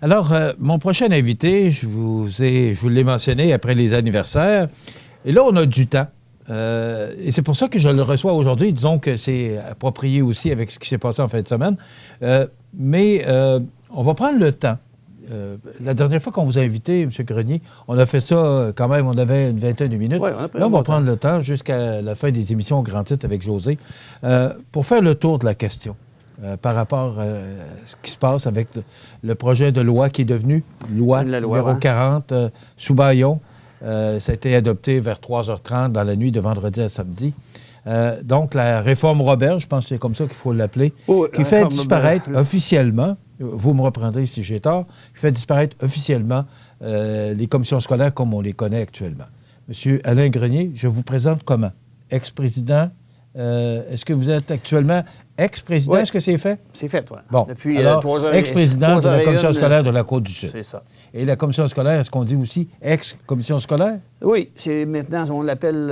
Alors, mon prochain invité, je vous l'ai mentionné après les anniversaires. Et là, on a du temps. Et c'est pour ça que je le reçois aujourd'hui. Disons que c'est approprié aussi avec ce qui s'est passé en fin de semaine. Mais on va prendre le temps. La dernière fois qu'on vous a invité, M. Grenier, on a fait ça quand même, on avait une vingtaine de minutes. Ouais, là, on va prendre le temps jusqu'à la fin des émissions au Grand Titre avec José pour faire le tour de la question par rapport à ce qui se passe avec le projet de loi qui est devenu loi numéro 40 sous Baillon. Ça a été adopté vers 3h30 dans la nuit de vendredi à samedi. Donc, la réforme Robert, je pense que c'est comme ça qu'il faut l'appeler, qui fait disparaître officiellement, vous me reprendrez si j'ai tort, qui fait disparaître officiellement les commissions scolaires comme on les connaît actuellement. Monsieur Alain Grenier, je vous présente comment? Ex-président. Est-ce que vous êtes actuellement ex-président? Est-ce que c'est fait? C'est fait, oui. Bon, depuis ex-président de la commission scolaire de la Côte-du-Sud. C'est ça. Et la commission scolaire, est-ce qu'on dit aussi ex-commission scolaire? Oui, c'est maintenant, on l'appelle...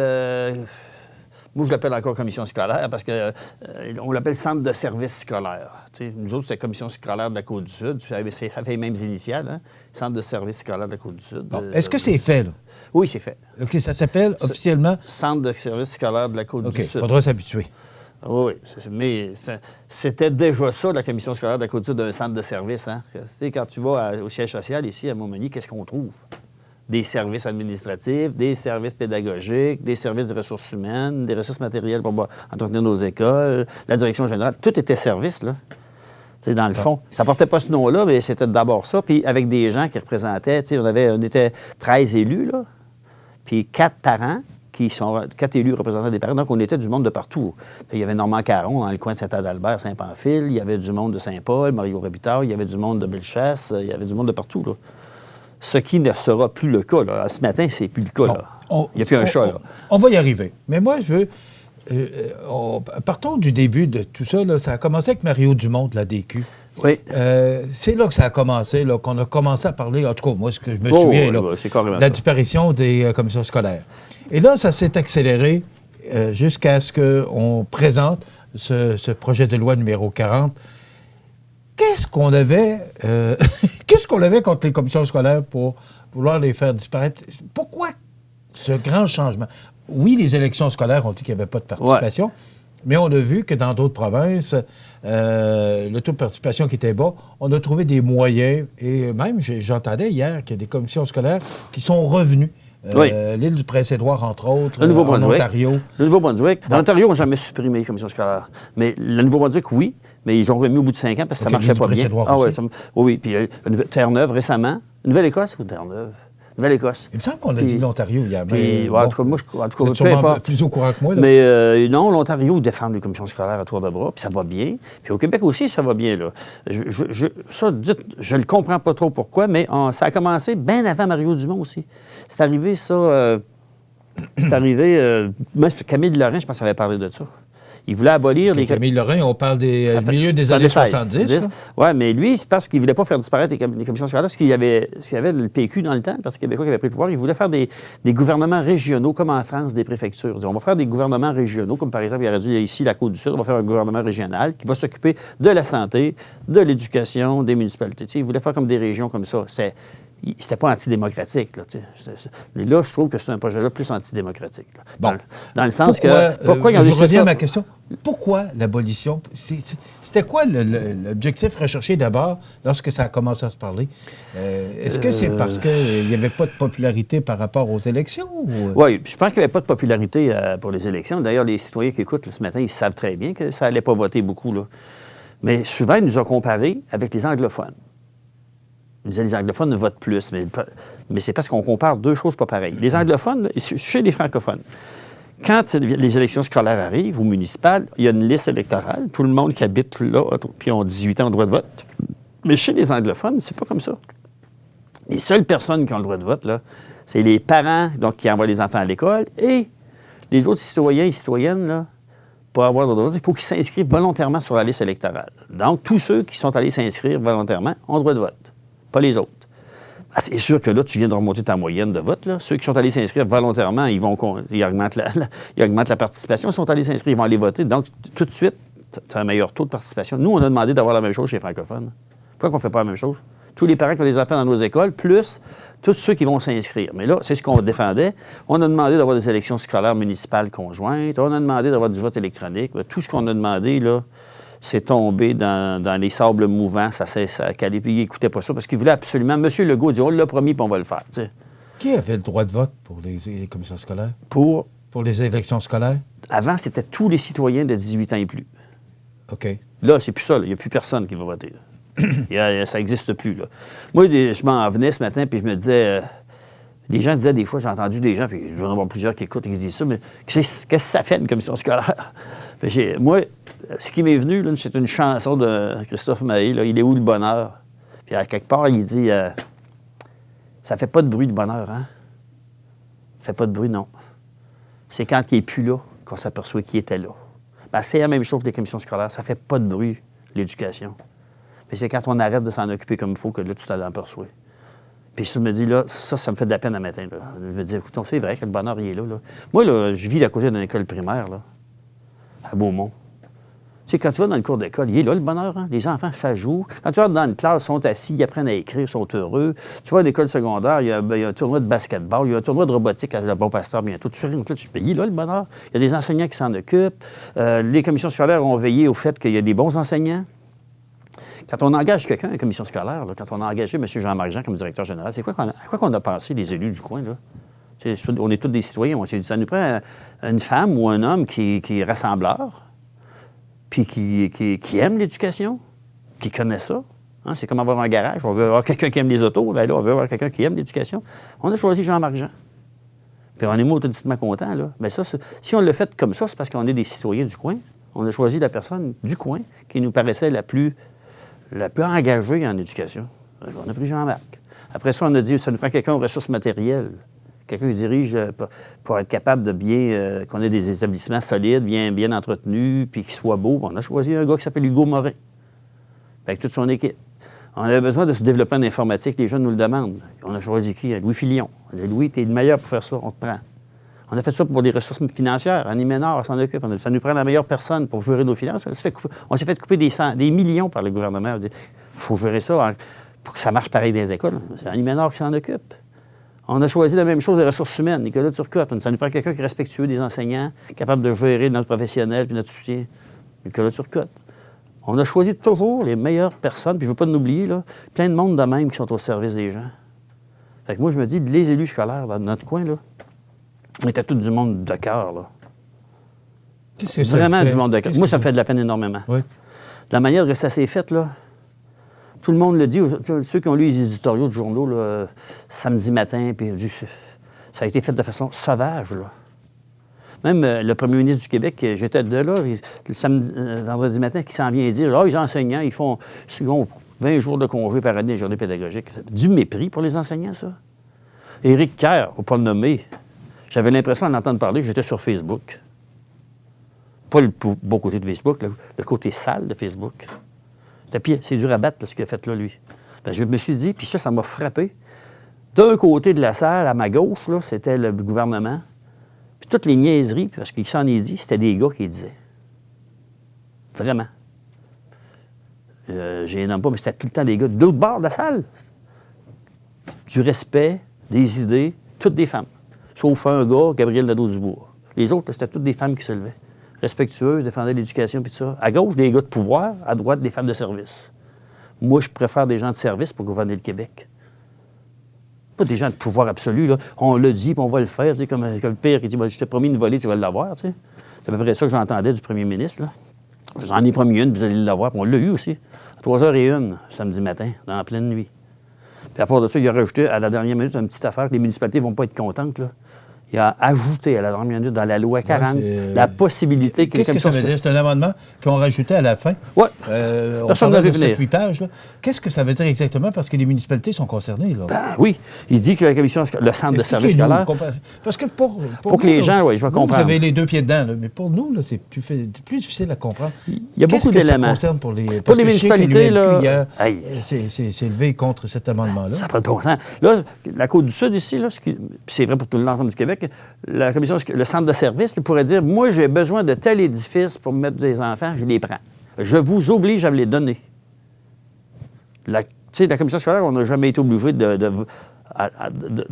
moi, je l'appelle encore commission scolaire parce qu'on l'appelle centre de services scolaires. T'sais, nous autres, c'est la commission scolaire de la Côte-du-Sud. Ça fait les mêmes initiales, hein? Centre de services scolaires de la Côte-du-Sud. Bon. Est-ce que c'est fait, là? Oui, c'est fait. OK, ça s'appelle officiellement... Centre de services scolaires de la Côte-du-Sud. OK, il faudra s'habituer. Oui, mais c'était déjà ça, la commission scolaire de la Côte-du-Sud, d'un centre de services. Hein? Quand tu vas au siège social ici, à Montmagny, qu'est-ce qu'on trouve? Des services administratifs, des services pédagogiques, des services de ressources humaines, des ressources matérielles pour entretenir nos écoles, la direction générale. Tout était service, là. T'sais, dans le fond. Ça ne portait pas ce nom-là, mais c'était d'abord ça. Puis avec des gens qui représentaient, on était 13 élus, là, puis 4 parents, 4 élus représentant des parents. Donc, on était du monde de partout. Puis, il y avait Normand Caron dans le coin de Saint-Adalbert, Saint-Pamphile. Il y avait du monde de Saint-Paul, Mario Robitaille. Il y avait du monde de Bellechasse. Il y avait du monde de partout, là. Ce qui ne sera plus le cas, là. Ce matin, c'est plus le cas, là. Il n'y a plus un chat, là. On va y arriver. Mais moi, je veux... partons du début de tout ça, là. Ça a commencé avec Mario Dumont de la DQ. Oui. C'est là que ça a commencé, là, qu'on a commencé à parler, en tout cas, moi, ce que je me souviens, là, de la disparition des commissions scolaires. Et là, ça s'est accéléré jusqu'à ce qu'on présente ce projet de loi numéro 40. Qu'est-ce qu'on avait contre les commissions scolaires pour vouloir les faire disparaître? Pourquoi ce grand changement? Oui, les élections scolaires ont dit qu'il n'y avait pas de participation, mais on a vu que dans d'autres provinces, le taux de participation qui était bas, on a trouvé des moyens, et même, j'entendais hier qu'il y a des commissions scolaires qui sont revenues. L'île du Prince-Édouard, entre autres, en Ontario. Le Nouveau-Brunswick. Bon. L'Ontario n'a jamais supprimé les commissions scolaires. Mais le Nouveau-Brunswick, oui. Mais ils ont remis au bout de 5 ans parce que ça ne marchait pas bien. Oui. Puis Terre-Neuve, récemment. Nouvelle-Écosse ou Terre-Neuve? Nouvelle-Écosse. Il me semble qu'on a dit l'Ontario il y a en tout cas, moi, peu importe. Plus au courant que moi. Là. Mais non, l'Ontario défend les commissions scolaires à tour de bras, puis ça va bien. Puis au Québec aussi, ça va bien, là. Je le comprends pas trop pourquoi, mais ça a commencé bien avant Mario Dumont aussi. C'est arrivé, ça... Camille Lorrain, je pense, avait parlé de ça. Il voulait abolir les... Camille Lorrain, on parle des milieu des années 70. Oui, mais lui, c'est parce qu'il ne voulait pas faire disparaître les commissions scolaires, parce qu'il y avait le PQ dans le temps, le Parti québécois qui avait pris le pouvoir. Il voulait faire des gouvernements régionaux, comme en France, des préfectures. On va faire des gouvernements régionaux, comme par exemple, il aurait dû ici, la Côte-du-Sud, on va faire un gouvernement régional qui va s'occuper de la santé, de l'éducation, des municipalités. Il voulait faire comme des régions comme ça. C'était pas antidémocratique. Là, mais là, je trouve que c'est un projet-là plus antidémocratique. Là. Dans le sens pourquoi ils ont je décidé reviens ça? À ma question. Pourquoi l'abolition? C'était quoi l'objectif recherché d'abord lorsque ça a commencé à se parler? Est-ce que c'est parce qu'il n'y avait pas de popularité par rapport aux élections? Oui, je pense qu'il n'y avait pas de popularité pour les élections. D'ailleurs, les citoyens qui écoutent là, ce matin, ils savent très bien que ça n'allait pas voter beaucoup. Là. Mais souvent, ils nous ont comparés avec les anglophones. Ils disaient les anglophones votent plus, mais c'est parce qu'on compare deux choses pas pareilles. Les anglophones, chez les francophones, quand les élections scolaires arrivent, ou municipales, il y a une liste électorale. Tout le monde qui habite là, puis ont 18 ans, ont le droit de vote. Mais chez les anglophones, c'est pas comme ça. Les seules personnes qui ont le droit de vote, là, c'est les parents donc, qui envoient les enfants à l'école et les autres citoyens et citoyennes, là, pour avoir le droit de vote, il faut qu'ils s'inscrivent volontairement sur la liste électorale. Donc, tous ceux qui sont allés s'inscrire volontairement ont le droit de vote. Pas les autres. Ah, c'est sûr que là, tu viens de remonter ta moyenne de vote. Là. Ceux qui sont allés s'inscrire volontairement, ils augmentent la participation. Ils sont allés s'inscrire, ils vont aller voter. Donc, tout de suite, tu as un meilleur taux de participation. Nous, on a demandé d'avoir la même chose chez les francophones. Pourquoi on ne fait pas la même chose? tous les parents qui ont des enfants dans nos écoles, plus tous ceux qui vont s'inscrire. Mais là, c'est ce qu'on défendait. On a demandé d'avoir des élections scolaires municipales conjointes. On a demandé d'avoir du vote électronique. Tout ce qu'on a demandé, là, c'est tombé dans les sables mouvants. Ça calé. Puis il n'écoutait pas ça parce qu'il voulait absolument... M. Legault dit, on l'a promis, puis on va le faire. T'sais. Qui avait le droit de vote pour les commissions scolaires? Pour les élections scolaires? Avant, c'était tous les citoyens de 18 ans et plus. OK. Là, c'est plus ça. Il n'y a plus personne qui va voter. Ça n'existe plus. Là. Moi, je m'en venais ce matin, puis je me disais... les gens disaient des fois, j'ai entendu des gens, puis je vais en avoir plusieurs qui écoutent et qui disent ça, mais qu'est-ce que ça fait, une commission scolaire? Moi, ce qui m'est venu, là, c'est une chanson de Christophe Maé, là, « Il est où le bonheur? » Puis à quelque part, il dit ça fait pas de bruit, le bonheur, hein? Ça fait pas de bruit, non. C'est quand il n'est plus là qu'on s'aperçoit qu'il était là. Ben, c'est la même chose que les commissions scolaires. Ça fait pas de bruit, l'éducation. Mais c'est quand on arrête de s'en occuper comme il faut que là, tu t'en aperçois. Puis ça me dit, là, ça me fait de la peine à matin. Là. Je me dis, écoute, c'est vrai que le bonheur, il est là. Moi, là, je vis à côté d'une école primaire, là, à Beaumont. Tu sais, quand tu vas dans le cours d'école, il est là, le bonheur. Hein? Les enfants, ça joue. Quand tu vas dans une classe, ils sont assis, ils apprennent à écrire, ils sont heureux. Tu vas à l'école secondaire, il y a un tournoi de basketball, il y a un tournoi de robotique à la Bon Pasteur bientôt. Tu rentres là, tu payes là, le bonheur. Il y a des enseignants qui s'en occupent. Les commissions scolaires ont veillé au fait qu'il y a des bons enseignants. Quand on engage quelqu'un à la commission scolaire, là, quand on a engagé M. Jean-Marc Jean comme directeur général, c'est à quoi qu'on a pensé, les élus du coin, là? On est tous des citoyens. Ça nous prend une femme ou un homme qui est rassembleur, puis qui aime l'éducation, qui connaît ça. Hein? C'est comme avoir un garage. On veut avoir quelqu'un qui aime les autos. Bien là, on veut avoir quelqu'un qui aime l'éducation. On a choisi Jean-Marc Jean. Puis on est automatiquement contents, là. Mais ça, si on l'a fait comme ça, c'est parce qu'on est des citoyens du coin. On a choisi la personne du coin qui nous paraissait la plus engagée en éducation. On a pris Jean-Marc. Après ça, on a dit, ça nous prend quelqu'un aux ressources matérielles. Quelqu'un qui dirige pour être capable de bien... qu'on ait des établissements solides, bien entretenus, puis qui soient beaux. On a choisi un gars qui s'appelle Hugo Morin, avec toute son équipe. On avait besoin de se développer en informatique, les jeunes nous le demandent. On a choisi qui? Louis Filion. On a dit, Louis, t'es le meilleur pour faire ça, on te prend. On a fait ça pour les ressources financières. Annie Ménard s'en occupe. Ça nous prend la meilleure personne pour gérer nos finances. On s'est fait couper des millions par le gouvernement. Il faut gérer ça pour que ça marche pareil dans les écoles. C'est Annie Ménard qui s'en occupe. On a choisi la même chose des ressources humaines. Nicolas Turcotte. Ça nous prend quelqu'un qui est respectueux des enseignants, capable de gérer notre professionnel puis notre soutien. Nicolas Turcotte. On a choisi toujours les meilleures personnes, puis je ne veux pas nous oublier, là, plein de monde de même qui sont au service des gens. Fait que moi, je me dis, les élus scolaires dans notre coin, là, on était tout du monde de cœur, là. Vraiment du monde de cœur. Moi, ça me fait de la peine énormément. Oui. De la manière que ça s'est fait, là, tout le monde le dit, ceux qui ont lu les éditoriaux de journaux, là, samedi matin, puis ça a été fait de façon sauvage, là. Même le premier ministre du Québec, j'étais de là, le samedi, vendredi matin, qui s'en vient dire, les enseignants, ils ont 20 jours de congé par année, les journées pédagogiques. Du mépris pour les enseignants, ça. Éric Kerr, pour ne pas le nommer, j'avais l'impression d'en entendre parler que j'étais sur Facebook. Pas le beau côté de Facebook, le côté sale de Facebook. Puis c'est dur à battre, là, ce qu'il a fait là, lui. Bien, je me suis dit, puis ça m'a frappé. D'un côté de la salle, à ma gauche, là, c'était le gouvernement. Puis toutes les niaiseries, parce qu'il s'en est dit, c'était des gars qui disaient. Vraiment. J'ai nomme pas, mais c'était tout le temps des gars de l'autre bord de la salle. Du respect, des idées, toutes des femmes. Sauf un gars, Gabriel Nadeau-Dubois. Les autres, c'était toutes des femmes qui se levaient. Respectueuses, défendaient l'éducation, puis tout ça. À gauche, des gars de pouvoir, à droite, des femmes de service. Moi, je préfère des gens de service pour gouverner le Québec. Pas des gens de pouvoir absolu, là. On l'a dit, puis on va le faire. C'est comme le père qui dit, je t'ai promis une volée, tu vas l'avoir. C'est à peu près ça que j'entendais du premier ministre, là. J'en ai promis une, puis vous allez l'avoir, puis on l'a eu aussi. À 3h01, samedi matin, dans la pleine nuit. Puis à part de ça, il a rajouté à la dernière minute une petite affaire que les municipalités ne vont pas être contentes, là. Il a ajouté à la dernière minute dans la loi 40 la possibilité que... Qu'est-ce que ça veut dire? C'est un amendement qu'on rajoutait à la fin. Oui. Personne n'a vu venir. 7-8 pages. Qu'est-ce que ça veut dire exactement? Parce que les municipalités sont concernées. Là. Ben, oui. Il dit que la commission, le centre de service scolaire... Parce que pour que les gens, oui, je vais comprendre. Vous avez les deux pieds dedans. Là, mais pour nous, là, c'est plus difficile à comprendre. Il y a beaucoup d'éléments. Qu'est-ce que ça concerne pour les... Pour les municipalités, là... C'est levé contre cet amendement-là. Ça n'a pas de bon sens. Là, la Côte-du-Sud, ici, là, puis c'est vrai pour tout l'ensemble du Québec, le centre de service pourrait dire, moi, j'ai besoin de tel édifice pour mettre des enfants, je les prends. Je vous oblige à me les donner. sais, la commission scolaire, on n'a jamais été obligé de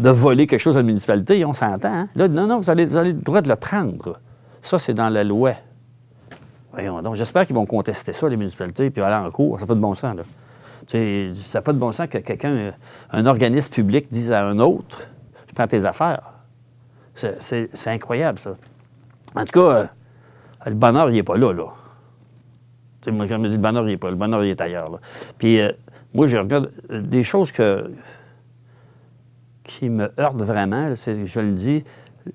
voler quelque chose à la municipalité, on s'entend. Hein? Là, non, vous avez le droit de le prendre. Ça, c'est dans la loi. Voyons donc, j'espère qu'ils vont contester ça, les municipalités, puis aller en cours. Ça n'a pas de bon sens, là. Tu sais, ça n'a pas de bon sens que quelqu'un, un organisme public, dise à un autre, tu prends tes affaires. C'est incroyable, ça. En tout cas, le bonheur, il n'est pas là, là. Tu sais, moi, quand je me dis le bonheur, il n'est pas là. Le bonheur, il est ailleurs, là. Puis, moi, je regarde des choses qui me heurtent vraiment, là, je le dis,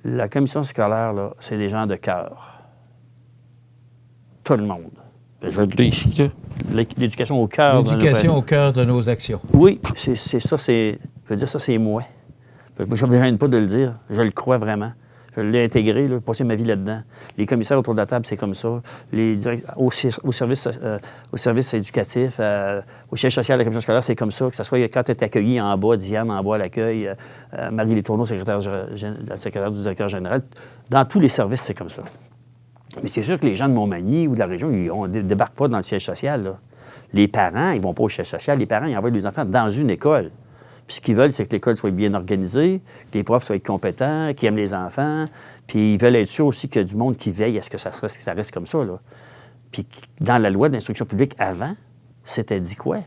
la commission scolaire, là, c'est des gens de cœur. Tout le monde. Je le dis ici, là. L'éducation au cœur. L'éducation au cœur de nos actions. Oui, c'est ça, je veux dire, ça, c'est moi. Je ne me gêne pas de le dire. Je le crois vraiment. Je l'ai intégré, j'ai passé ma vie là-dedans. Les commissaires autour de la table, c'est comme ça. Au service éducatif, au siège social de la commission scolaire, c'est comme ça. Que ce soit quand tu es accueilli en bas, Diane en bas à l'accueil, Marie Letourneau, secrétaire du directeur général. Dans tous les services, c'est comme ça. Mais c'est sûr que les gens de Montmagny ou de la région, ils ne débarquent pas dans le siège social, là. Les parents, ils ne vont pas au siège social. Les parents, ils envoient les enfants dans une école. Puis ce qu'ils veulent, c'est que l'école soit bien organisée, que les profs soient compétents, qu'ils aiment les enfants. Puis ils veulent être sûrs aussi qu'il y a du monde qui veille à ce que ça reste comme ça, là. Puis dans la loi d'instruction publique avant, c'était dit quoi?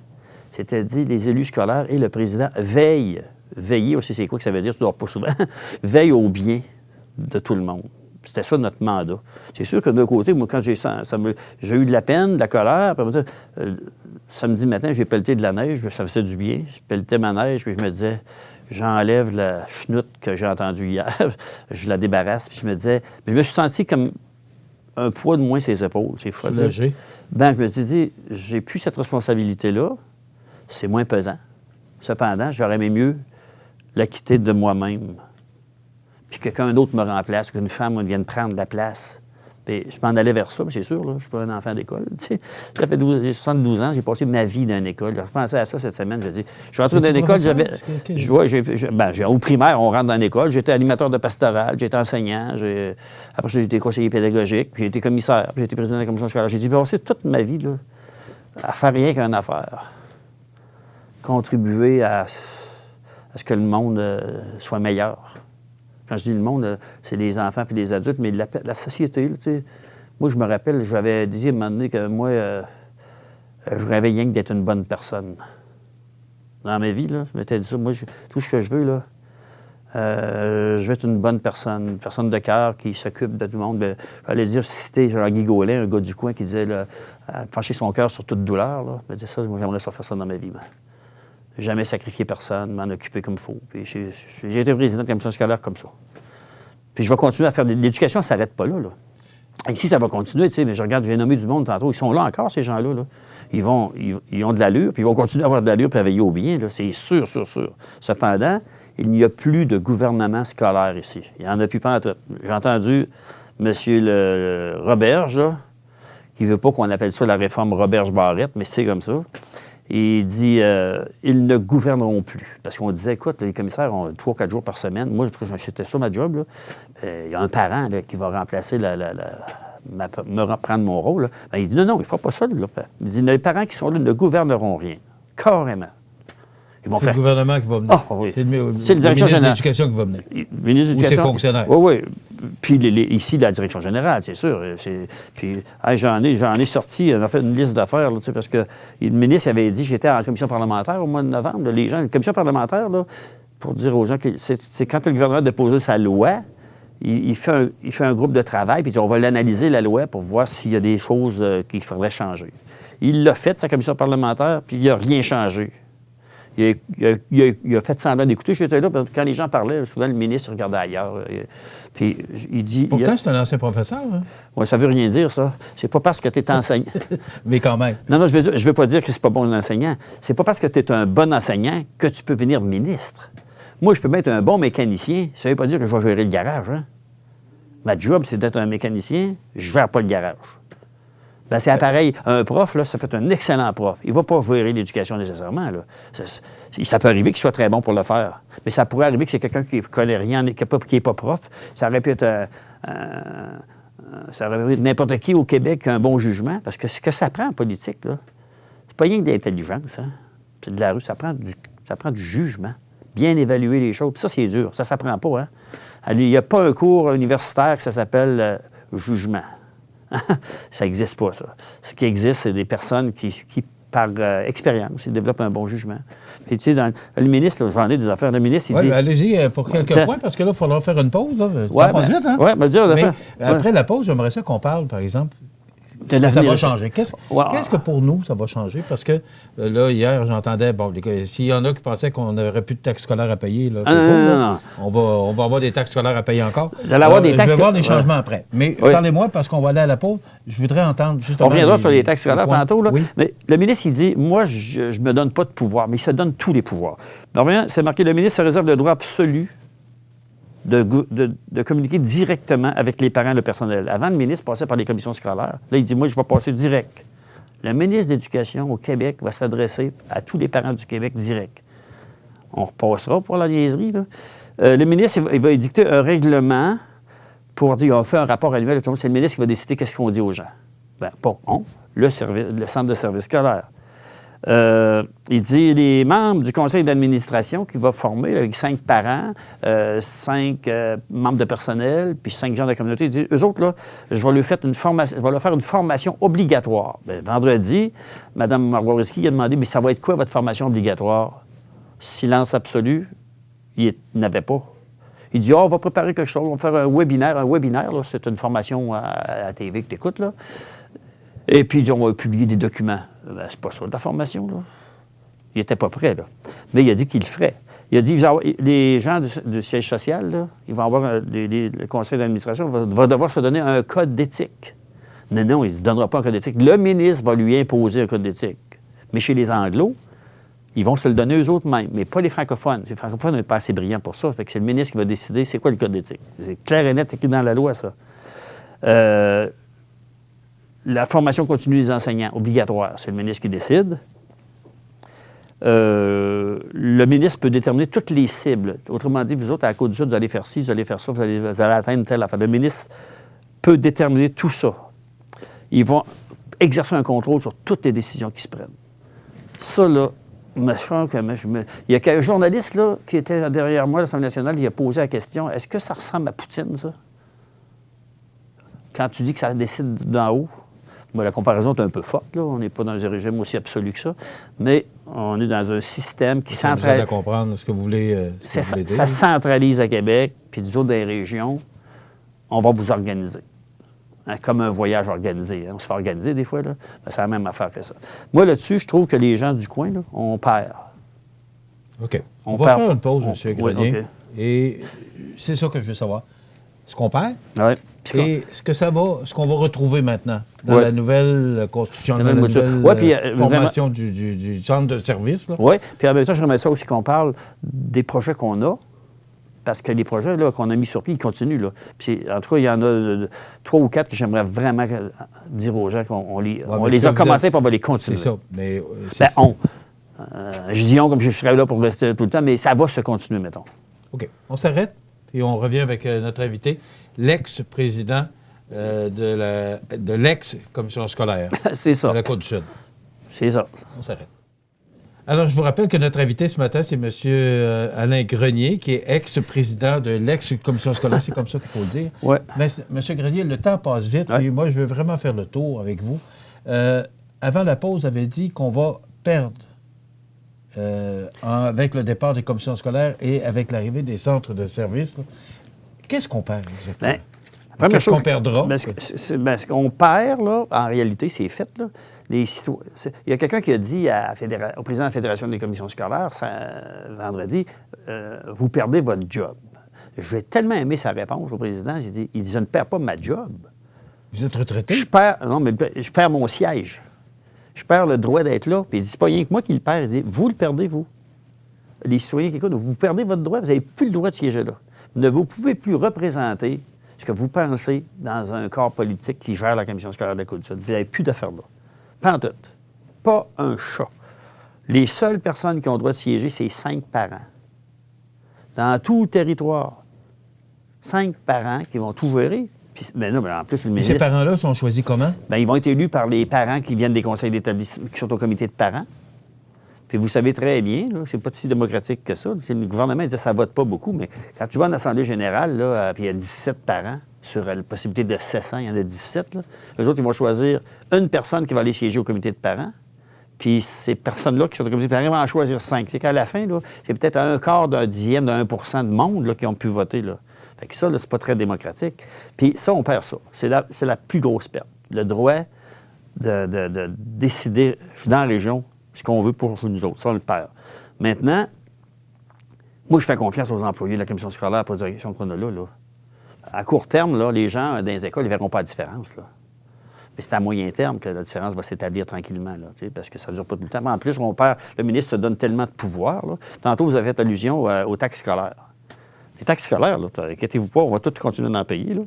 C'était dit les élus scolaires et le président veillent. Veiller aussi, c'est quoi que ça veut dire? Tu ne dors pas souvent. Veillent au bien de tout le monde. C'était ça notre mandat. C'est sûr que d'un côté, moi, quand j'ai eu de la peine, de la colère, puis samedi matin, j'ai pelleté de la neige, ça faisait du bien. Je pelletais ma neige, puis je me disais, j'enlève la chenoute que j'ai entendue hier, je la débarrasse, puis je me disais, je me suis senti comme un poids de moins sur les épaules. C'est fou. Ben, je me suis dit, j'ai plus cette responsabilité-là, c'est moins pesant. Cependant, j'aurais aimé mieux la quitter de moi-même. Puis quelqu'un d'autre me remplace, qu'une femme vienne prendre la place. Puis je m'en allais vers ça, c'est sûr, là, je ne suis pas un enfant d'école. Ça fait 72 ans, j'ai passé ma vie dans une école. Je repensais à ça cette semaine, je dis, je suis rentré dans une école, au primaire, on rentre dans l'école, j'étais animateur de pastoral, j'étais enseignant, après ça, j'ai été conseiller pédagogique, puis j'ai été commissaire, puis j'ai été président de la commission scolaire. J'ai passé toute ma vie là, à faire rien qu'une affaire. Contribuer à ce que le monde soit meilleur. Quand je dis le monde, c'est les enfants puis les adultes, mais la société, là, tu sais. Moi, je me rappelle, j'avais dit à un moment donné que moi, je rêvais rien que d'être une bonne personne. Dans ma vie, là, je m'étais dit ça. Moi, tout ce que je veux, là, je veux être une bonne personne de cœur qui s'occupe de tout le monde. J'allais dire, citer Jean-Guy Gaulin, un gars du coin qui disait, là, pencher son cœur sur toute douleur, là. Je me disais ça, moi, j'aimerais ça faire ça dans ma vie, moi. Jamais sacrifier personne, m'en occuper comme il faut. Puis j'ai été président de la commission scolaire comme ça. Puis je vais continuer à faire... L'éducation ne s'arrête pas là, là. Ici, ça va continuer, tu sais, mais je regarde, j'ai nommé du monde tantôt. Ils sont là encore, ces gens-là, là. Ils ont de l'allure, puis ils vont continuer à avoir de l'allure puis à veiller au bien, là. C'est sûr. Cependant, il n'y a plus de gouvernement scolaire ici. Il n'y en a plus pas en tout. J'ai entendu M. Roberge, là, qui ne veut pas qu'on appelle ça la réforme Roberge-Barrette, mais c'est comme ça. Il dit ils ne gouverneront plus. Parce qu'on disait, écoute, les commissaires ont 3 ou 4 jours par semaine. Moi, c'était ça ma job. Il y a un parent là, qui va remplacer prendre mon rôle. Là. Ben, il dit non, il ne fera pas ça. Là. Il dit les parents qui sont là ne gouverneront rien. Carrément. C'est le gouvernement qui va venir. Ah, oui. C'est le direction générale. De l'Éducation qui va venir. Le ministre de l'Éducation. Ou ses fonctionnaires. Oui. Puis ici, la direction générale, c'est sûr. Puis j'en ai sorti, on a fait une liste d'affaires, là, parce que le ministre avait dit, j'étais en commission parlementaire au mois de novembre. Là, les gens, la commission parlementaire, là, pour dire aux gens que c'est quand le gouvernement a déposé sa loi, il fait un groupe de travail, puis il dit, on va l'analyser, la loi, pour voir s'il y a des choses qu'il faudrait changer. Il l'a fait, sa commission parlementaire, puis il n'a rien changé. Il a fait semblant d'écouter. J'étais là, parce que quand les gens parlaient, souvent, le ministre regardait ailleurs. Puis il dit... Pourtant, c'est un ancien professeur, hein? Oui, ça veut rien dire, ça. C'est pas parce que tu es enseignant. Mais quand même. Non, je veux pas dire que c'est pas bon un enseignant. C'est pas parce que tu es un bon enseignant que tu peux venir ministre. Moi, je peux bien être un bon mécanicien. Ça veut pas dire que je vais gérer le garage, hein? Ma job, c'est d'être un mécanicien. Je gère pas le garage. Ben, c'est pareil. Un prof, là, ça peut être un excellent prof. Il ne va pas gérer l'éducation nécessairement. Là. Ça peut arriver qu'il soit très bon pour le faire. Mais ça pourrait arriver que c'est quelqu'un qui ne connaît rien, qui n'est pas prof. Ça aurait pu être n'importe qui au Québec qui a un bon jugement. Parce que ce que ça prend en politique, là, c'est pas rien que de l'intelligence. Hein? c'est de la rue. Ça prend du jugement. Bien évaluer les choses. Puis ça, c'est dur. Ça ne s'apprend pas, hein? Il n'y a pas un cours universitaire que ça s'appelle jugement. Ça n'existe pas, ça. Ce qui existe, c'est des personnes qui par expérience, ils développent un bon jugement. Puis, tu sais, le ministre, j'en ai des affaires. Le ministre, il dit... allez-y pour quelques points, parce que là, il faudra faire une pause. Ça passe vite, hein? Oui, bien dire. Mais après la pause, j'aimerais ça qu'on parle, par exemple, ça va changer. Qu'est-ce que pour nous, ça va changer? Parce que là, hier, j'entendais, s'il y en a qui pensaient qu'on n'aurait plus de taxes scolaires à payer, là, c'est faux. On va avoir des taxes scolaires à payer encore. Vous allez avoir des taxes... Je vais voir les changements après. Mais parlez-moi, parce qu'on va aller à la pause. Je voudrais entendre justement... On reviendra sur les taxes scolaires tantôt. Là. Oui. Mais le ministre, il dit, moi, je ne me donne pas de pouvoir, mais il se donne tous les pouvoirs. Donc, c'est marqué, le ministre se réserve le droit absolu de communiquer directement avec les parents et le personnel. Avant, le ministre passait par les commissions scolaires. Là, il dit, moi, je vais passer direct. Le ministre de l'Éducation au Québec va s'adresser à tous les parents du Québec direct. On repassera pour la niaiserie, là. Le ministre, il va édicter un règlement pour dire, on fait un rapport annuel. C'est le ministre qui va décider qu'est-ce qu'on dit aux gens. Bien, pas on, le centre de service scolaire. Il dit les membres du conseil d'administration qui va former avec 5 parents, 5 membres de personnel, puis 5 gens de la communauté. Il dit, eux autres, là, je vais leur faire une formation obligatoire. Bien, vendredi, Mme Marwariski a demandé, mais ça va être quoi votre formation obligatoire? Silence absolu. Il n'avait pas. Il dit, on va préparer quelque chose, on va faire un webinaire. Un webinaire, là, c'est une formation à la TV que tu écoutes, là. Et puis, il dit, on va publier des documents. Ben, c'est pas ça, de la formation, là. Il n'était pas prêt, là. Mais il a dit qu'il le ferait. Il a dit, les gens du siège social, là, ils vont avoir, le conseil d'administration va devoir se donner un code d'éthique. Non, il ne se donnera pas un code d'éthique. Le ministre va lui imposer un code d'éthique. Mais chez les Anglos, ils vont se le donner eux autres mêmes, mais pas les francophones. Les francophones ne sont pas assez brillants pour ça. Fait que c'est le ministre qui va décider c'est quoi le code d'éthique. C'est clair et net, c'est écrit dans la loi, ça. La formation continue des enseignants, obligatoire. C'est le ministre qui décide. Le ministre peut déterminer toutes les cibles. Autrement dit, vous autres, à la Côte-du-Sud, vous allez faire ci, vous allez faire ça, vous allez atteindre telle affaire. Le ministre peut déterminer tout ça. Ils vont exercer un contrôle sur toutes les décisions qui se prennent. Ça, là, il y a un journaliste là, qui était derrière moi à l'Assemblée nationale, il a posé la question, est-ce que ça ressemble à Poutine, ça? Quand tu dis que ça décide d'en haut, moi, la comparaison est un peu forte, là. On n'est pas dans un régime aussi absolu que ça, mais on est dans un système qui centralise... à comprendre ce que vous voulez, ça centralise à Québec, puis des autres des régions, on va vous organiser. Hein, comme un voyage organisé. Hein. On se fait organiser des fois, là. Ben, c'est la même affaire que ça. Moi, là-dessus, je trouve que les gens du coin, là, on perd. OK. On va faire une pause, M. Grenier. Oui, okay. Et c'est ça que je veux savoir. Ce qu'on perd, et ce qu'on va retrouver maintenant dans la nouvelle constitution, dans la nouvelle formation du centre de service. Oui, puis en même temps, j'aimerais ça aussi qu'on parle des projets qu'on a, parce que les projets là, qu'on a mis sur pied, ils continuent. Là. Puis, en tout cas, il y en a 3 ou 4 que j'aimerais vraiment dire aux gens qu'on les a commencés, puis on va les continuer. C'est ça. Mais, je dis on comme je serais là pour rester tout le temps, mais ça va se continuer, mettons. OK. On s'arrête, puis on revient avec notre invité, l'ex-président de l'ex-commission scolaire c'est ça. de la Côte-du-Sud. C'est ça. On s'arrête. Alors, je vous rappelle que notre invité ce matin, c'est M. Alain Grenier, qui est ex-président de l'ex-commission scolaire. C'est comme ça qu'il faut le dire. Oui. Mais, M. Grenier, le temps passe vite, et moi, je veux vraiment faire le tour avec vous. Avant la pause, vous avez dit qu'on va perdre avec le départ des commissions scolaires et avec l'arrivée des centres de services. Qu'est-ce qu'on perd exactement? Qu'est-ce qu'on perdra? Ce qu'on perd, là, en réalité, c'est fait. Là. Il y a quelqu'un qui a dit au président de la Fédération des commissions scolaires, vendredi, vous perdez votre job. J'ai tellement aimé sa réponse au président. Il dit, je ne perds pas ma job. Vous êtes retraité? Je perds mon siège. Je perds le droit d'être là. Puis il dit, c'est pas rien que moi qui le perds. Il dit, vous le perdez, vous. Les citoyens qui écoutent, vous perdez votre droit, vous n'avez plus le droit de siéger là. Vous pouvez plus représenter ce que vous pensez dans un corps politique qui gère la commission scolaire de la Côte-du-Sud. Vous n'avez plus d'affaires là. Pas en tout. Pas un chat. Les seules personnes qui ont le droit de siéger, c'est 5 parents. Dans tout le territoire. 5 parents qui vont tout gérer. Puis, mais non, mais en plus, le ministre... Et ces parents-là sont choisis comment? Bien, ils vont être élus par les parents qui viennent des conseils d'établissement, qui sont au comité de parents. Puis vous savez très bien, c'est pas si démocratique que ça. Le gouvernement dit que ça ne vote pas beaucoup, mais quand tu vas en Assemblée générale, là, puis il y a 17 parents sur la possibilité de 700, il y en a 17. Là. Eux autres, ils vont choisir une personne qui va aller siéger au comité de parents. Puis ces personnes-là qui sont au comité de parents vont en choisir 5. C'est qu'à la fin, là, c'est peut-être un quart d'un dixième d'un 1% de monde là, qui ont pu voter. Là. Fait que ça, là, c'est pas très démocratique. Puis ça, on perd ça. C'est la plus grosse perte. Le droit de décider dans la région ce qu'on veut pour nous autres. Ça, on le perd. Maintenant, moi, je fais confiance aux employés de la commission scolaire pour la direction qu'on a là. À court terme, là, les gens dans les écoles ne verront pas la différence. Là. Mais c'est à moyen terme que la différence va s'établir tranquillement, là, parce que ça ne dure pas tout le temps. Mais en plus, le ministre se donne tellement de pouvoir. Là. Tantôt, vous avez fait allusion aux taxes scolaires. Les taxes scolaires, là, inquiétez-vous pas, on va tout continuer d'en payer. Là.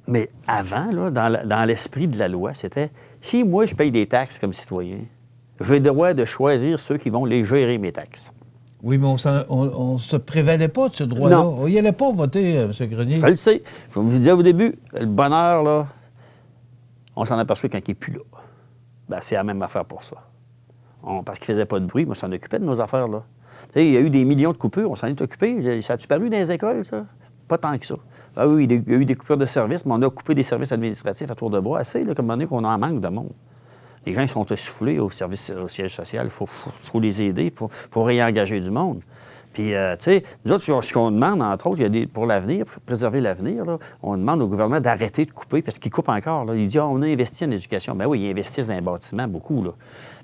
Mais avant, là, dans l'esprit de la loi, c'était si moi, je paye des taxes comme citoyen, j'ai le droit de choisir ceux qui vont les gérer, mes taxes. Oui, mais on ne se prévalait pas de ce droit-là. Non. On n'y allait pas voter, M. Grenier. Je le sais. Je vous disais au début, le bonheur, là, on s'en aperçoit quand il n'est plus là. Ben, c'est la même affaire pour ça. Parce qu'il ne faisait pas de bruit, mais on s'en occupait de nos affaires, là. Il y a eu des millions de coupures, on s'en est occupé. Ça a-tu paru dans les écoles, ça? Pas tant que ça. Ah oui, il y a eu des coupures de services, mais on a coupé des services administratifs à tour de bras assez, là, comme on est qu'on en manque de monde. Les gens ils sont essoufflés au siège social. Il faut les aider, il faut réengager du monde. Puis, tu sais, nous autres, ce qu'on demande, entre autres, pour l'avenir, pour préserver l'avenir, là, on demande au gouvernement d'arrêter de couper, parce qu'il coupe encore. Là. Il dit, on a investi en éducation. Bien oui, ils investissent dans les bâtiments, beaucoup. Là.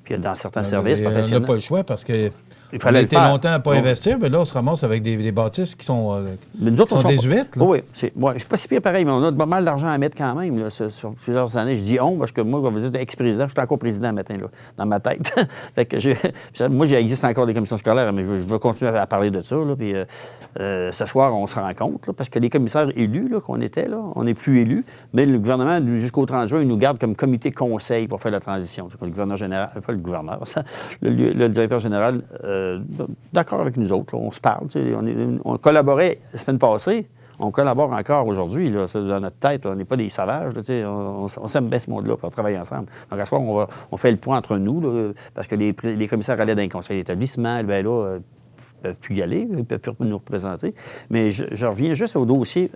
Puis dans certains services professionnels. On n'a pas le choix, parce que il fallait on a été longtemps à ne pas investir, mais là, on se ramasse avec des bâtisses qui sont, désuètes. Là. Oui, c'est pas si pire pareil, mais on a pas mal d'argent à mettre quand même là, sur plusieurs années. Je dis on, parce que moi, comme vous dites, ex-président, je suis encore président le matin, là, dans ma tête. Fait que moi, j'existe encore des commissions scolaires, mais je vais continuer à parler de ça. Là, puis, ce soir, on se rend compte, là, parce que les commissaires élus là, qu'on était, là, on n'est plus élus, mais le gouvernement, jusqu'au 30 juin, il nous garde comme comité conseil pour faire la transition. Le gouverneur général, pas le gouverneur, le directeur général, d'accord avec nous autres. Là, on se parle. On collaborait la semaine passée. On collabore encore aujourd'hui. Là, dans notre tête, on n'est pas des sauvages. Là, on s'aime bien ce monde-là, puis on travaille ensemble. Donc, à ce soir, on fait le point entre nous, là, parce que les commissaires allaient dans les conseils d'établissement. Bien là, ils ne peuvent plus y aller, ils ne peuvent plus nous représenter. Mais je reviens juste au dossier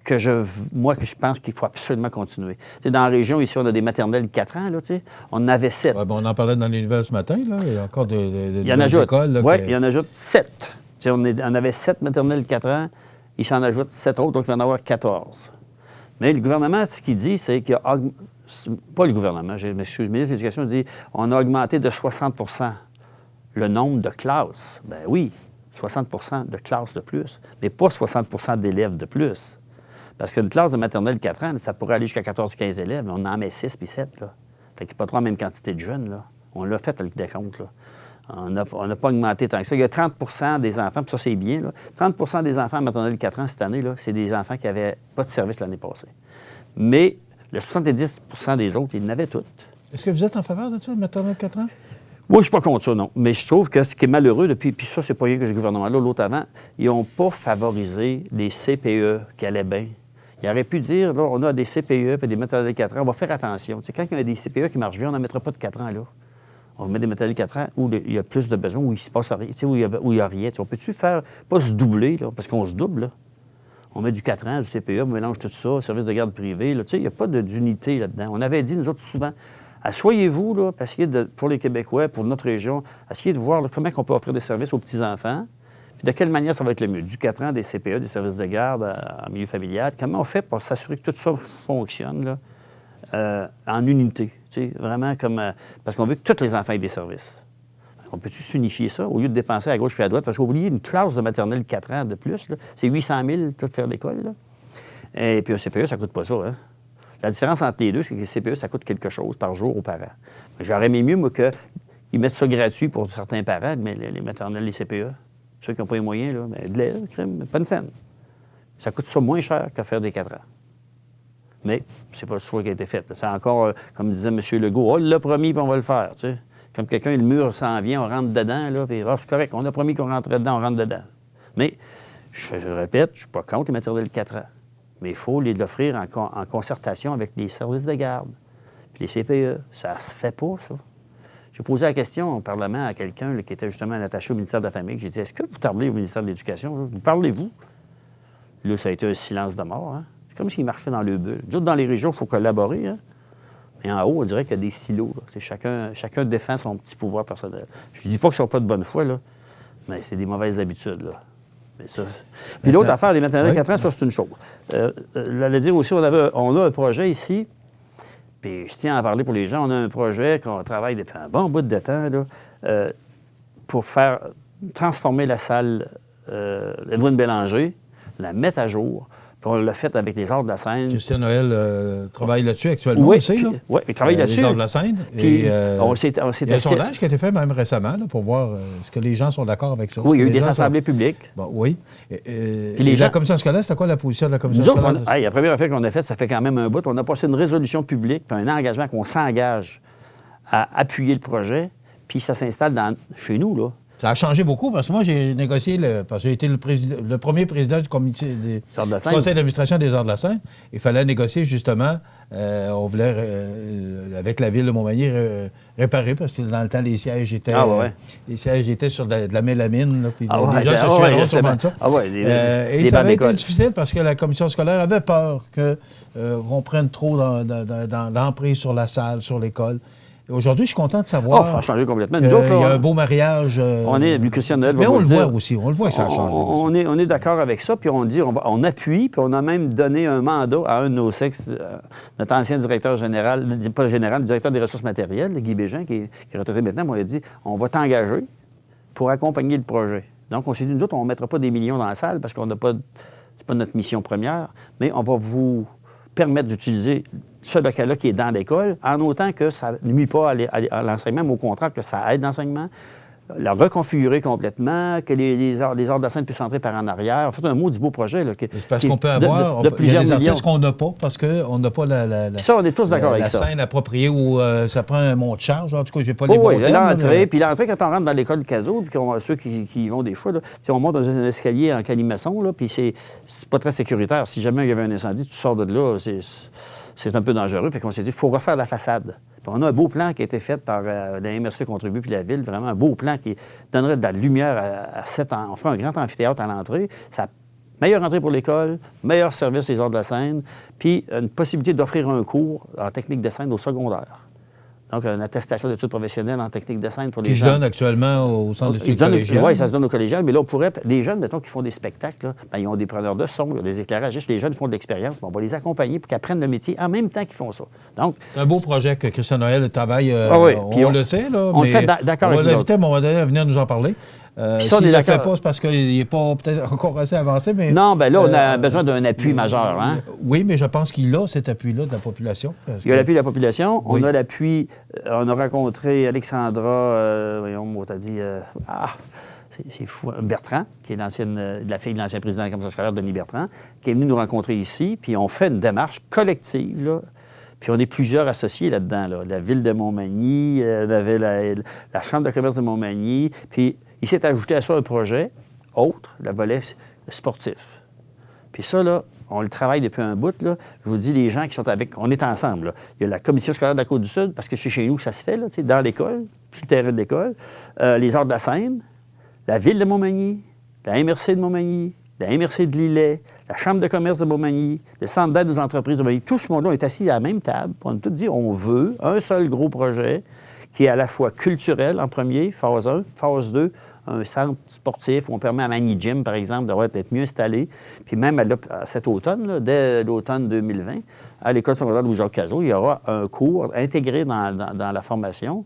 que je pense qu'il faut absolument continuer. T'sais, dans la région, ici, on a des maternelles de 4 ans. Là, on en avait 7. Ouais, on en parlait dans les nouvelles ce matin. Là. Il y a encore des écoles. Oui, il y en ajoute 7. On avait 7 maternelles de 4 ans. Il s'en ajoute 7 autres, donc il va en avoir 14. Mais le gouvernement, ce qu'il dit, c'est qu'il y a... Pas le gouvernement, je m'excuse, le ministre de l'Éducation dit on a augmenté de 60 le nombre de classes. Bien oui, 60 de classes de plus, mais pas 60 d'élèves de plus. Parce qu'une classe de maternelle de 4 ans, ça pourrait aller jusqu'à 14-15 élèves, mais on en met 6 puis 7. Là. Fait que c'est pas trop la même quantité de jeunes. Là. On l'a fait, le décompte. Là. On n'a pas augmenté tant que ça. Il y a 30 des enfants, puis ça, c'est bien. Là. 30 des enfants en maternelle de 4 ans cette année, là, c'est des enfants qui n'avaient pas de service l'année passée. Mais le 70 des autres, ils n'avaient toutes. Est-ce que vous êtes en faveur de ça, le maternelle de 4 ans? Moi, je ne suis pas contre ça, non. Mais je trouve que ce qui est malheureux, puis ça, c'est pas rien que ce gouvernement-là, l'autre avant, ils n'ont pas favorisé les CPE qui allaient bien. Il aurait pu dire, là, on a des CPE et des maternelles de 4 ans, on va faire attention. Tu sais, quand il y a des CPE qui marchent bien, on n'en mettra pas de 4 ans là. On va mettre des maternelles de 4 ans où il y a plus de besoins, où il ne se passe rien, tu sais, où il n'y a rien. Tu sais, on peut-tu faire, pas se doubler, là, parce qu'on se double, là. On met du 4 ans, du CPE, on mélange tout ça, service de garde privé, là, tu sais, il n'y a pas d'unité là-dedans. On avait dit, nous autres, souvent, asseyez-vous, là, pour les Québécois, pour notre région, essayez de voir là, comment on peut offrir des services aux petits-enfants. Puis de quelle manière ça va être le mieux? Du 4 ans, des CPE, des services de garde en milieu familial. Comment on fait pour s'assurer que tout ça fonctionne là, en unité? Tu sais, vraiment comme... parce qu'on veut que tous les enfants aient des services. On peut-tu s'unifier ça au lieu de dépenser à gauche puis à droite? Parce qu'oubliez, une classe de maternelle 4 ans de plus, là, c'est 800 000 tout faire l'école. Là. Et puis un CPE, ça ne coûte pas ça. Hein? La différence entre les deux, c'est que les CPE, ça coûte quelque chose par jour aux parents. J'aurais aimé mieux, moi, qu'ils mettent ça gratuit pour certains parents, mais les maternelles, les CPE. Ceux qui n'ont pas les moyens, là, mais de lait, pas une scène. Ça coûte ça moins cher qu'à faire des 4 ans. Mais c'est pas le choix qui a été fait. C'est encore, comme disait M. Legault, on l'a promis, puis on va le faire. Tu sais. Comme quelqu'un, le mur s'en vient, on rentre dedans, là, puis c'est correct, on a promis qu'on rentrait dedans, on rentre dedans. Mais, je répète, je ne suis pas contre les maternelles de 4 ans. Mais il faut les offrir en concertation avec les services de garde, puis les CPE. Ça se fait pas, ça. J'ai posé la question au Parlement à quelqu'un qui était justement attaché au ministère de la Famille. J'ai dit, est-ce que vous parlez au ministère de l'Éducation? Vous parlez-vous? Là, ça a été un silence de mort. Hein? C'est comme s'il marchait dans le bulle. Nous autres, dans les régions, il faut collaborer. Hein? Mais en haut, on dirait qu'il y a des silos. Chacun défend son petit pouvoir personnel. Je ne dis pas qu'ils ne sont pas de bonne foi, là, mais c'est des mauvaises habitudes. Là. Mais ça... Puis l'autre affaire, les maternelles 4 ans, ça, c'est une chose. J'allais dire aussi, on a un projet ici, puis je tiens à en parler pour les gens. On a un projet qu'on travaille depuis un bon bout de temps là, pour faire transformer la salle Edwin Bélanger, la mettre à jour. Puis on l'a fait avec les Arts de la Scène. Christian Noël travaille là-dessus actuellement aussi. Oui, il travaille là-dessus. Les Arts de la Scène. Puis, il y a un sondage qui a été fait même récemment là, pour voir est-ce que les gens sont d'accord avec ça. Oui, il y a eu des assemblées publiques. Bon, oui. Puis la commission scolaire, c'était quoi la position de la commission scolaire? La première affaire qu'on a faite, ça fait quand même un bout. On a passé une résolution publique, puis un engagement qu'on s'engage à appuyer le projet, puis ça s'installe chez nous, là. Ça a changé beaucoup parce que moi, j'ai négocié, parce que j'ai été le premier président du conseil d'administration des Arts de la Scène. Il fallait négocier justement, on voulait, avec la ville de Montmagny, réparer parce que dans le temps, les sièges étaient, les sièges étaient sur de la mélamine. Là, puis les gens se souviendront sûrement de ça. Et ça avait été difficile parce que la commission scolaire avait peur qu'on prenne trop dans l'emprise sur la salle, sur l'école. Aujourd'hui, je suis content de savoir ça a changé complètement. Il y a un beau mariage. On est, Christian Noël, mais on le voit aussi. On le voit que ça a changé. On est d'accord avec ça. Puis on dit, on appuie. Puis on a même donné un mandat à un de nos sexes, notre ancien directeur général, pas général, le directeur des ressources matérielles, Guy Bégin, qui est retraité maintenant. On a dit, on va t'engager pour accompagner le projet. Donc, on s'est dit, nous autres, on ne mettra pas des millions dans la salle parce qu'on n'a pas, c'est pas notre mission première, mais on va vous permettre d'utiliser ce local-là qui est dans l'école, en autant que ça ne nuit pas à l'enseignement, mais au contraire que ça aide l'enseignement, la reconfigurer complètement, que les arts de la scène puissent entrer par en arrière. En fait, un maudit beau projet. C'est parce qu'on peut avoir il y a des artistes qu'on n'a pas, parce qu'on n'a pas ça, on est tous d'accord avec ça. La scène appropriée où ça prend un montant de charge. En tout cas, j'ai pas les bons termes. Puis l'entrée, quand on rentre dans l'école du Caso, puis ceux qui y vont des fois, là, on monte dans un escalier en colimaçon, là, puis c'est pas très sécuritaire. Si jamais il y avait un incendie, tu sors de là, c'est un peu dangereux. Fait qu'on s'est dit, il faut refaire la façade. Puis on a un beau plan qui a été fait par la MRC Contribue puis la Ville, vraiment un beau plan qui donnerait de la lumière à 7 ans. On ferait un grand amphithéâtre à l'entrée. Ça meilleure entrée pour l'école, meilleur service des arts de la scène, puis une possibilité d'offrir un cours en technique de scène au secondaire. Donc, une attestation d'études professionnelles en technique de scène pour les gens. Qui se donne actuellement au centre d'études collégiales. Oui, ça se donne au collégial, mais là, on pourrait... Les jeunes, mettons, qui font des spectacles, là, ils ont des preneurs de son, des éclairagistes, les jeunes font de l'expérience, on va les accompagner pour qu'ils apprennent le métier en même temps qu'ils font ça. Donc, c'est un beau projet que Christian Noël travaille, on le sait, là, on le fait d'accord avec nous. On va l'inviter à un moment donné à venir nous en parler. S'il ne le fait pas, c'est parce qu'il n'est pas peut-être encore assez avancé. Mais, non, bien là, on a besoin d'un appui majeur. Hein? Oui, mais je pense qu'il a cet appui-là de la population. Il y a l'appui de la population. Oui. On a l'appui... on a rencontré Alexandra, voyons, on t'a dit... c'est fou, Bertrand, qui est la fille de l'ancien président de la commission scolaire, Denis Bertrand, qui est venu nous rencontrer ici, puis on fait une démarche collective, là. Puis on est plusieurs associés là-dedans, là. La Ville de Montmagny, la Chambre de commerce de Montmagny, puis il s'est ajouté à ça un projet autre, le volet sportif. Puis ça, là, on le travaille depuis un bout, là. Je vous dis, les gens qui sont avec... On est ensemble, là. Il y a la commission scolaire de la Côte-du-Sud, parce que c'est chez nous que ça se fait, là, dans l'école, sur le terrain de l'école. Les Arts de la Scène, la Ville de Montmagny, la MRC de Montmagny, la MRC de Lillet, la Chambre de commerce de Montmagny, le Centre d'aide aux entreprises de Montmagny. Tout ce monde-là est assis à la même table. On a tout dit, on veut un seul gros projet qui est à la fois culturel en premier, phase 1, phase 2, un centre sportif où on permet à Magny Gym, par exemple, d'être mieux installé. Puis même cet automne, là, dès l'automne 2020, à l'École secondaire Louis-Jacques Cazot, il y aura un cours intégré dans la formation,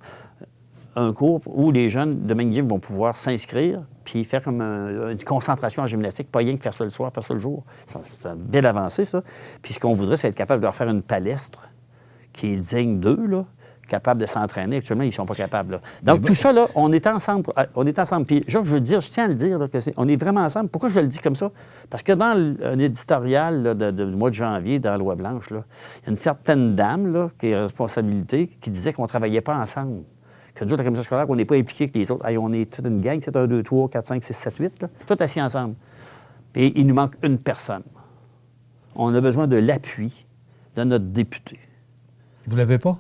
un cours où les jeunes de Magny Gym vont pouvoir s'inscrire puis faire comme une concentration en gymnastique, pas rien que faire ça le soir, faire ça le jour. C'est une belle avancée, ça. Puis ce qu'on voudrait, c'est être capable de leur faire une palestre qui est digne d'eux, là, capable de s'entraîner. Actuellement, ils ne sont pas capables. Là. Donc, tout ça, là, on est ensemble. Puis, je veux dire, je tiens à le dire, là, on est vraiment ensemble. Pourquoi je le dis comme ça? Parce que dans un éditorial là, du mois de janvier, dans la Loi Blanche, là, il y a une certaine dame là, qui est responsabilité, qui disait qu'on ne travaillait pas ensemble. Que nous autres, la commission scolaire, on n'est pas impliqués avec les autres. Hey, on est toute une gang, c'est 1, 2, 3, 4, 5, 6, 7, 8, là, tout assis ensemble. Et il nous manque une personne. On a besoin de l'appui de notre député. Vous ne l'avez pas?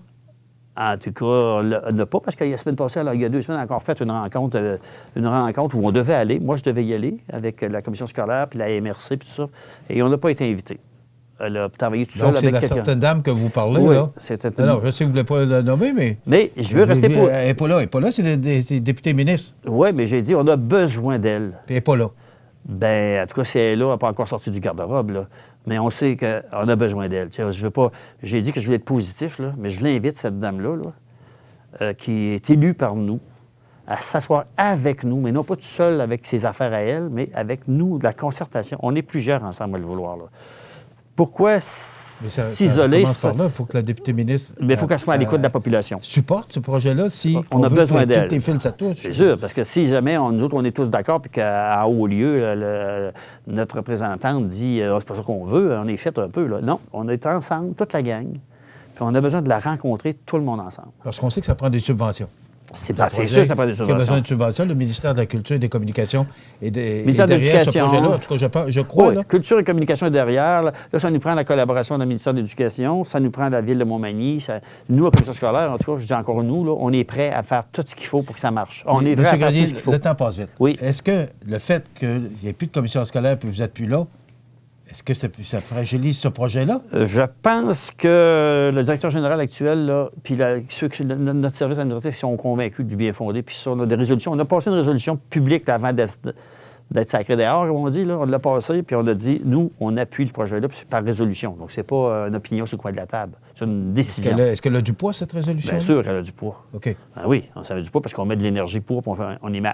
En tout cas, on n'a pas, parce que la semaine passée, alors, il y a 2 semaines, on a encore fait une rencontre où on devait aller. Moi, je devais y aller avec la commission scolaire, puis la MRC, puis tout ça. Et on n'a pas été invités. Elle a travaillé tout seul avec quelqu'un. Donc, c'est la certaine dame que vous parlez, oui, là? c'est Alors, je sais que vous ne voulez pas la nommer, mais... Mais je veux rester pour... Elle n'est pas là. Elle n'est pas là, c'est des députés ministres. Oui, mais j'ai dit, on a besoin d'elle. Puis elle n'est pas là. Bien, en tout cas, si elle est là, elle n'a pas encore sorti du garde-robe, là. Mais on sait qu'on a besoin d'elle. Tu sais, je veux pas... J'ai dit que je voulais être positif, là, mais je l'invite, cette dame-là, qui est élue par nous, à s'asseoir avec nous, mais non pas tout seul avec ses affaires à elle, mais avec nous, de la concertation. On est plusieurs ensemble à le vouloir, là. Pourquoi s'isoler? Il faut que la députée ministre... Mais il faut qu'elle soit à l'écoute de la population. Supporte ce projet-là si on a besoin d'elle. Toutes les fils, ça touche. C'est sûr, parce que si jamais nous autres, on est tous d'accord, puis qu'à haut lieu, notre représentante dit c'est pas ça qu'on veut, on est fait un peu. Là. Non, on est ensemble, toute la gang, puis on a besoin de la rencontrer, tout le monde ensemble. Parce qu'on sait que ça prend des subventions. C'est sûr, ça prend des subventions. Il y a besoin de subventions. Le ministère de la Culture et des Communications est ministère de l'Éducation. En tout cas, je crois. Oui, là. Culture et Communication est derrière. Là, ça nous prend la collaboration du ministère de l'Éducation. Ça nous prend la Ville de Montmagny. Nous, à la Commission scolaire, en tout cas, je dis encore nous, là, on est prêts à faire tout ce qu'il faut pour que ça marche. On est prêts à faire tout ce qu'il faut. Le temps passe vite. Oui. Est-ce que le fait qu'il n'y ait plus de commission scolaire et que vous n'êtes plus là, est-ce que ça fragilise ce projet-là? Je pense que le directeur général actuel, là, puis notre service administratif sont convaincus du bien fondé. Puis ça, on a des résolutions. On a passé une résolution publique là, avant d'être sacré dehors, comme on dit. Là. On l'a passé, puis on a dit, nous, on appuie le projet-là par résolution. Donc, c'est pas une opinion sur le coin de la table. C'est une décision. Est-ce qu'elle a du poids, cette résolution? Bien sûr qu'elle a du poids. OK. Ben oui, ça a du poids parce qu'on met de l'énergie pour, puis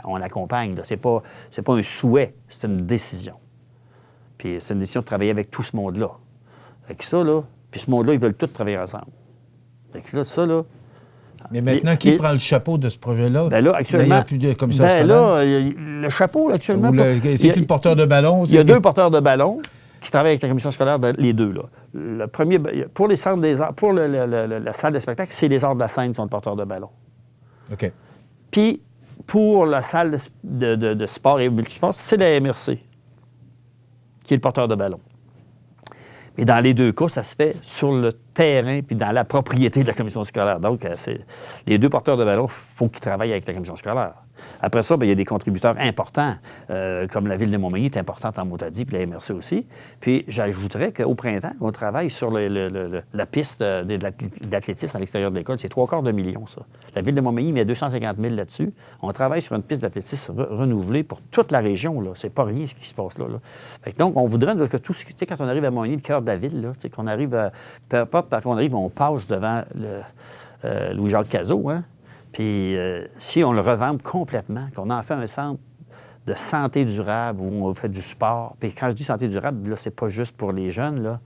on accompagne. C'est pas un souhait, c'est une décision. Puis c'est une décision de travailler avec tout ce monde-là. Avec ça, là, puis ce monde-là, ils veulent tous travailler ensemble. Fait que là, ça, là... Mais maintenant, qui prend le chapeau de ce projet-là? Ben là, actuellement... Il n'y a plus de commission scolaire? Là, le chapeau, là, actuellement... C'est qui le porteur de ballon? Il y a 2 porteurs de ballon qui travaillent avec la commission scolaire, les 2, là. Le premier, pour les centres des arts, pour la salle de spectacle, c'est les arts de la scène qui sont le porteur de ballon. OK. Puis, pour la salle de sport et multisport, c'est la MRC qui est le porteur de ballon. Mais dans les 2 cas, ça se fait sur le terrain puis dans la propriété de la commission scolaire. Donc, les 2 porteurs de ballon, il faut qu'ils travaillent avec la commission scolaire. Après ça, bien, il y a des contributeurs importants, comme la Ville de Montmagny est importante en Montaudie, puis la MRC aussi. Puis j'ajouterais qu'au printemps, on travaille sur la piste de l'athlétisme à l'extérieur de l'école. C'est 3/4 million, ça. La Ville de Montmagny met 250 000 là-dessus. On travaille sur une piste d'athlétisme renouvelée pour toute la région, là. C'est pas rien ce qui se passe là. Fait que donc, on voudrait que tout ce qui... Tu sais, quand on arrive à Montmagny, le cœur de la ville, là, tu sais, qu'on arrive à... Peu importe par qu'on arrive, on passe devant Louis-Jacques Cazot, hein? Puis si on le revampe complètement, qu'on en fait un centre de santé durable où on fait du sport, puis quand je dis santé durable, là, c'est pas juste pour les jeunes, là.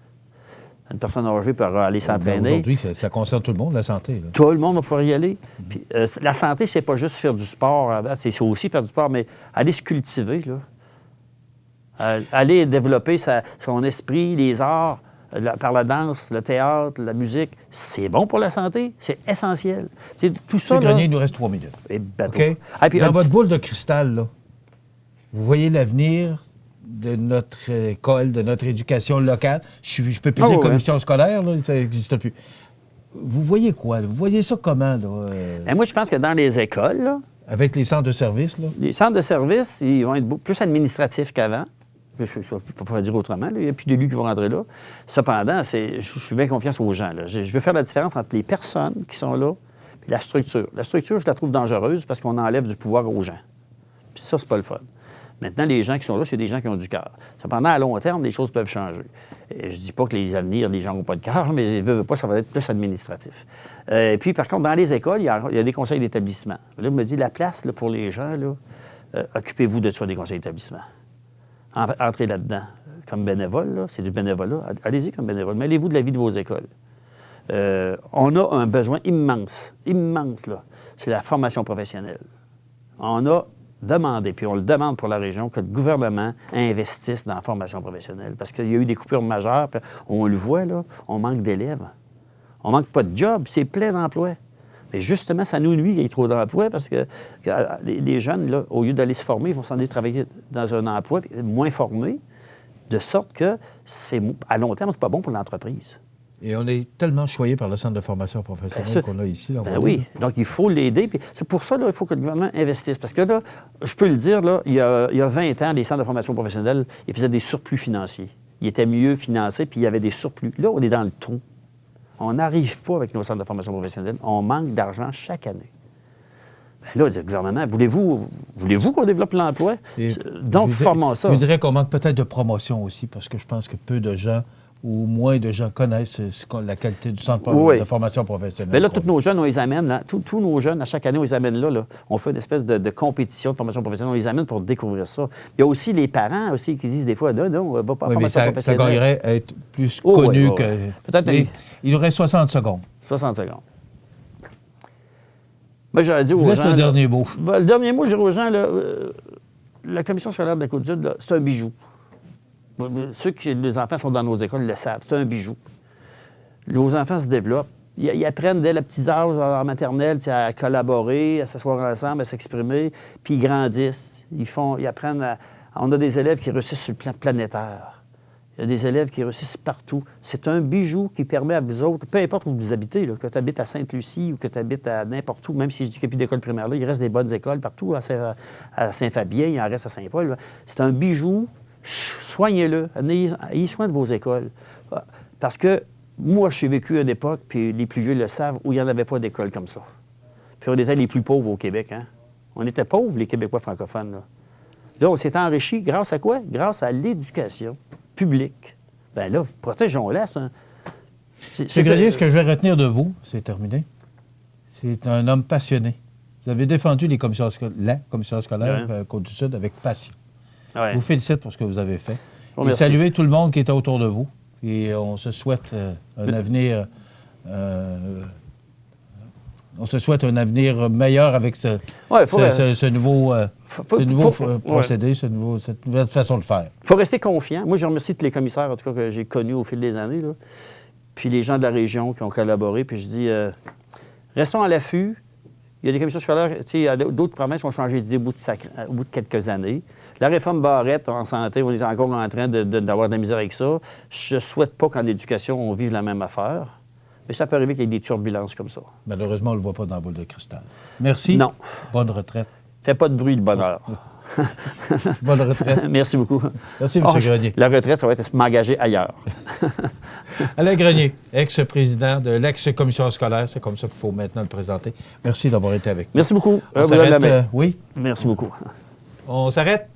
Une personne âgée peut aller s'entraîner. Aujourd'hui, ça concerne tout le monde, la santé. Là. Tout le monde va pouvoir y aller. Puis, la santé, c'est pas juste faire du sport, c'est aussi faire du sport, mais aller se cultiver, là. Aller développer son esprit, les arts, par la danse, le théâtre, la musique, c'est bon pour la santé, c'est essentiel. C'est tout ça. Grenier, il nous reste 3 minutes. Et OK? Dans votre boule de cristal, là, vous voyez l'avenir de notre école, de notre éducation locale. Je ne peux plus dire commission scolaire, là, ça n'existe plus. Vous voyez quoi? Vous voyez ça comment? Là, moi, je pense que dans les écoles, là, avec les centres de services, là? Les centres de services, ils vont être plus administratifs qu'avant. Je ne peux pas dire autrement. Là. Il n'y a plus d'élus qui vont rentrer là. Cependant, je suis bien confiance aux gens. Là. Je veux faire la différence entre les personnes qui sont là et la structure. La structure, je la trouve dangereuse parce qu'on enlève du pouvoir aux gens. Puis ça, c'est pas le fun. Maintenant, les gens qui sont là, c'est des gens qui ont du cœur. Cependant, à long terme, les choses peuvent changer. Et je ne dis pas que les avenirs, les gens n'ont pas de cœur, mais veut pas, ça va être plus administratif. Et puis, par contre, dans les écoles, il y a des conseils d'établissement. Là, on me dit, la place là, pour les gens, là, occupez-vous de ça, des conseils d'établissement. Entrez là-dedans comme bénévole, là, c'est du bénévolat. Allez-y comme bénévole. Mêlez-vous de la vie de vos écoles. On a un besoin immense, là. C'est la formation professionnelle. On a demandé, puis on le demande pour la région, que le gouvernement investisse dans la formation professionnelle. Parce qu'il y a eu des coupures majeures, puis on le voit, là, on manque d'élèves. On manque pas de job, c'est plein d'emplois. Mais justement, ça nous nuit qu'il y ait trop d'emplois parce que les jeunes, là, au lieu d'aller se former, ils vont s'en aller travailler dans un emploi moins formé, de sorte que, à long terme, c'est pas bon pour l'entreprise. Et on est tellement choyé par le centre de formation professionnelle qu'on a ici. Là, oui, donc il faut l'aider. C'est pour ça qu'il faut que le gouvernement investisse. Parce que là, je peux le dire, là, il y a 20 ans, les centres de formation professionnelle, ils faisaient des surplus financiers. Ils étaient mieux financés, puis il y avait des surplus. Là, on est dans le trou. On n'arrive pas avec nos centres de formation professionnelle. On manque d'argent chaque année. Bien là, le gouvernement, voulez-vous qu'on développe l'emploi? Donc, formons ça. Je dirais qu'on manque peut-être de promotion aussi, parce que je pense que peu de gens ou moins de gens connaissent la qualité du centre de formation professionnelle. Bien là, tous nos jeunes, on les amène. Là. Tous nos jeunes, à chaque année, on les amène là. On fait une espèce de compétition de formation professionnelle. On les amène pour découvrir ça. Il y a aussi les parents aussi qui disent des fois, non, va pas en formation professionnelle. Ça gagnerait à être plus connu que... Peut-être. Il aurait 60 secondes. 60 secondes. Moi, j'aurais dit aux gens... Laisse le dernier mot. Le dernier mot, je dirais aux gens, la commission scolaire de la Côte-du-Sud, c'est un bijou. Ceux qui, les enfants sont dans nos écoles le savent. C'est un bijou. Nos enfants se développent. Ils apprennent dès le petit âge en maternelle à collaborer, à s'asseoir ensemble, à s'exprimer, puis ils grandissent. Ils apprennent On a des élèves qui réussissent sur le plan planétaire. Il y a des élèves qui réussissent partout. C'est un bijou qui permet à vous autres, peu importe où vous habitez, là, que tu habites à Sainte-Lucie ou que tu habites à n'importe où, même si je dis qu'il n'y a plus d'école primaire là, il reste des bonnes écoles partout, à Saint-Fabien, il en reste à Saint-Paul. C'est un bijou. Soignez-le, ayez soin de vos écoles. Parce que moi, j'ai vécu une époque, puis les plus vieux le savent, où il n'y en avait pas d'école comme ça. Puis on était les plus pauvres au Québec. Hein? On était pauvres, les Québécois francophones. Là, on s'est enrichis grâce à quoi? Grâce à l'éducation publique. Bien là, protégeons-la. M. Grenier, ce que je vais retenir de vous, c'est terminé. C'est un homme passionné. Vous avez défendu la commission scolaire Côte-du-Sud avec passion. Je vous félicite pour ce que vous avez fait. Et saluez tout le monde qui était autour de vous. Et on se souhaite un avenir... on se souhaite un avenir meilleur avec ce nouveau procédé, cette nouvelle façon de faire. Il faut rester confiant. Moi, je remercie tous les commissaires, en tout cas, que j'ai connus au fil des années, là. Puis les gens de la région qui ont collaboré. Puis je dis, restons à l'affût. Il y a des commissions scolaires, d'autres provinces ont changé d'idée au bout de quelques années. La réforme Barrette en santé, on est encore en train d'avoir de la misère avec ça. Je ne souhaite pas qu'en éducation, on vive la même affaire. Mais ça peut arriver qu'il y ait des turbulences comme ça. Malheureusement, on ne le voit pas dans la boule de cristal. Merci. Non. Bonne retraite. Fais pas de bruit, le bonheur. Bonne retraite. Merci beaucoup. Merci, M. Grenier. La retraite, ça va être m'engager ailleurs. Alain Grenier, ex-président de l'ex-commission scolaire. C'est comme ça qu'il faut maintenant le présenter. Merci d'avoir été avec nous. Merci beaucoup. On s'arrête, oui? Merci beaucoup. On s'arrête?